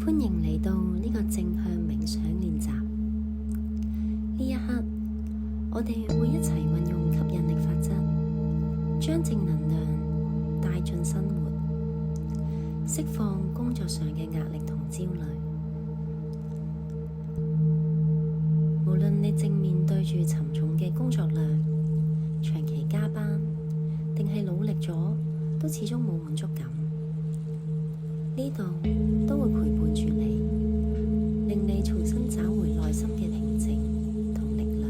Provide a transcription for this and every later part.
歡迎嚟到呢個正向冥想練習。呢一刻，我哋會一齊運用吸引力法則，將正能量帶進生活，釋放工作上嘅壓力同焦慮。無論你正面對住沉重嘅工作量、長期加班，定係努力咗都始終冇滿足感，呢度都會陪伴住你，令你重新找回內心嘅平靜同力量。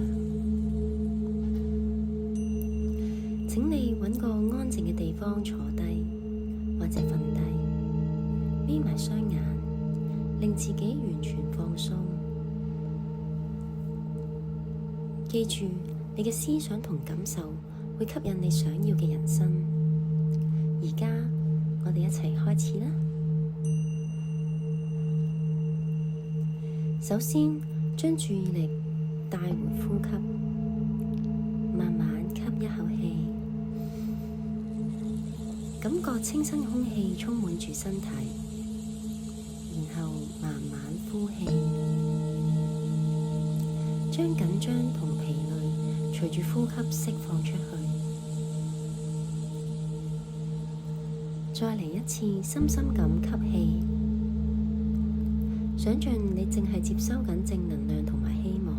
請你揾個安靜嘅地方坐低，或者瞓低，眯埋雙眼，令自己完全放鬆。記住，你嘅思想同感受會吸引你想要嘅人生。而家，我哋一齊開始啦。首先，將注意力帶回呼吸，慢慢吸一口氣，感覺清新空氣充滿住身體，然後慢慢呼氣，將緊張同疲累隨住呼吸釋放出去。再嚟一次，深深咁吸氣。想象你淨係接收緊正能量同埋希望，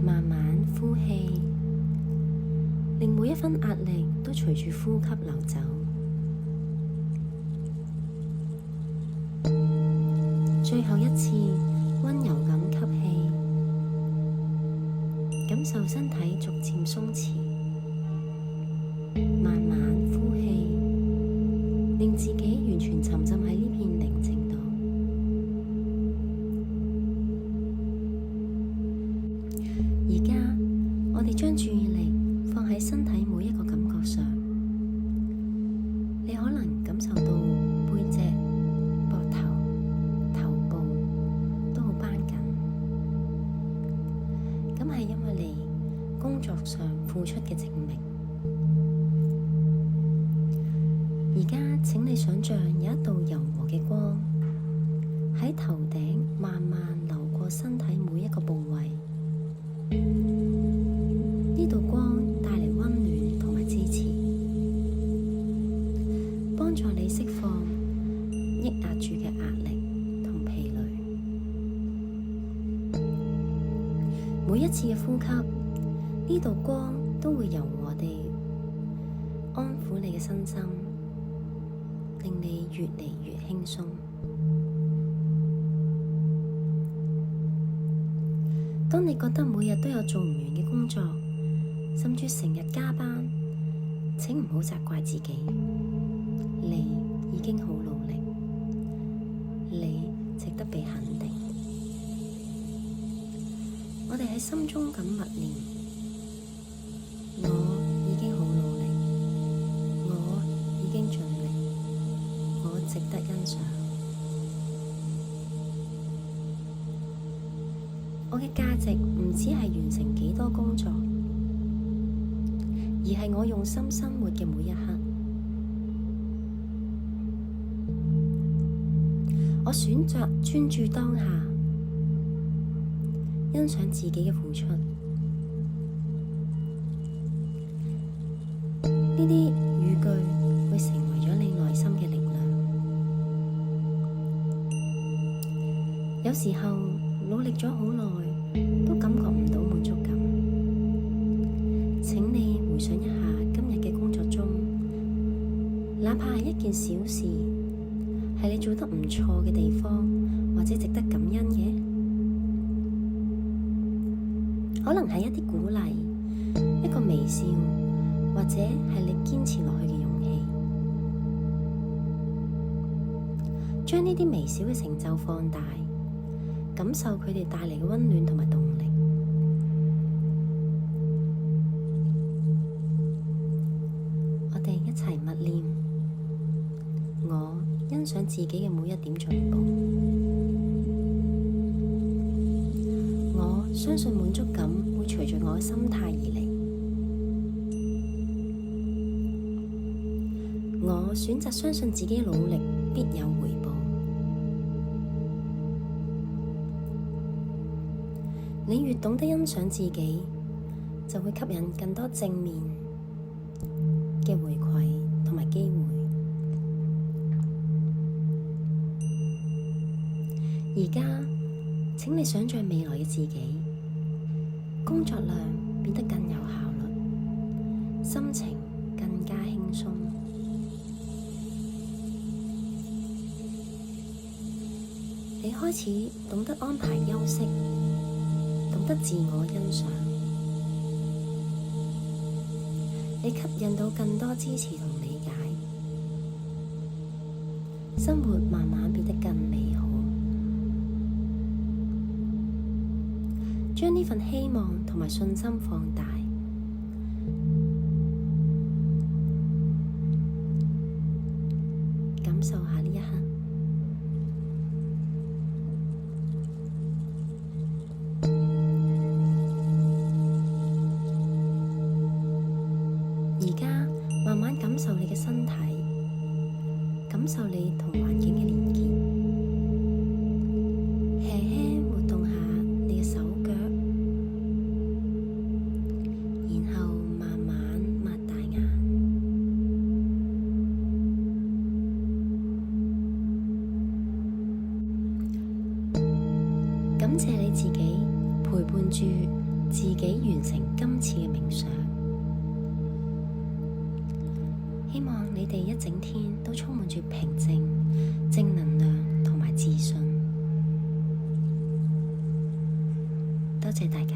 慢慢呼氣，令每一分壓力都隨住呼吸流走。最後一次，溫柔咁吸氣，感受身體逐漸鬆弛，慢慢呼氣，令自己完全沉浸喺呢片寧靜度。而家，我哋將注意力放喺身體每一個感覺上。你可能感受到背脊、膊頭、頭部都好繃緊，咁係因為你工作上付出嘅證明。而家，請你想象有一道柔和嘅光喺頭頂慢慢流過身體每一個部位。呢道光帶嚟溫暖同埋支持，幫助你釋放抑壓住嘅壓力同疲累。每一次嘅呼吸，呢道光都會柔和地安撫你嘅身心，令你越嚟越輕鬆。當你覺得每日都有做唔完嘅工作，甚至成日加班，請唔好責怪自己，你已經好努力，你值得被肯定。我哋喺心中咁默念：我已經好努力，我已經盡力，我值得欣賞。我嘅價值唔只係完成幾多工作，而係我用心生活嘅每一刻。我選擇專注當下，欣賞自己嘅付出。呢啲語句會成為咗你內心嘅力量。有時候努力咗好耐，都感覺唔到滿足感。請你回想一下今日嘅工作中，哪怕係一件小事，係你做得唔錯嘅地方，或者值得感恩嘅，可能係一啲鼓勵，一個微笑，或者係你堅持落去嘅勇氣。將呢啲微小嘅成就放大，感受佢哋帶嚟嘅溫暖同埋動力。我哋一齊默念：我欣賞自己嘅每一點進步，我相信滿足感會隨住我嘅心態而嚟。我選擇相信自己努力必有回報。你越懂得欣賞自己，就會吸引更多正面嘅回饋同埋機會。而家，請你想象未來嘅自己，工作量變得更有效率，心情更加輕鬆。你開始懂得安排休息，懂得自我欣賞。你吸引到更多支持同理解，生活慢慢變得更美好。將呢份希望同埋信心放大，感受下呢一刻。而家慢慢感受你嘅身體，感受你同環境嘅連結，輕輕活動下你嘅手腳，然後慢慢擘大眼。感謝你自己陪伴住自己完成今次嘅冥想。希望你哋一整天都充滿住平靜、正能量同埋自信。多謝大家。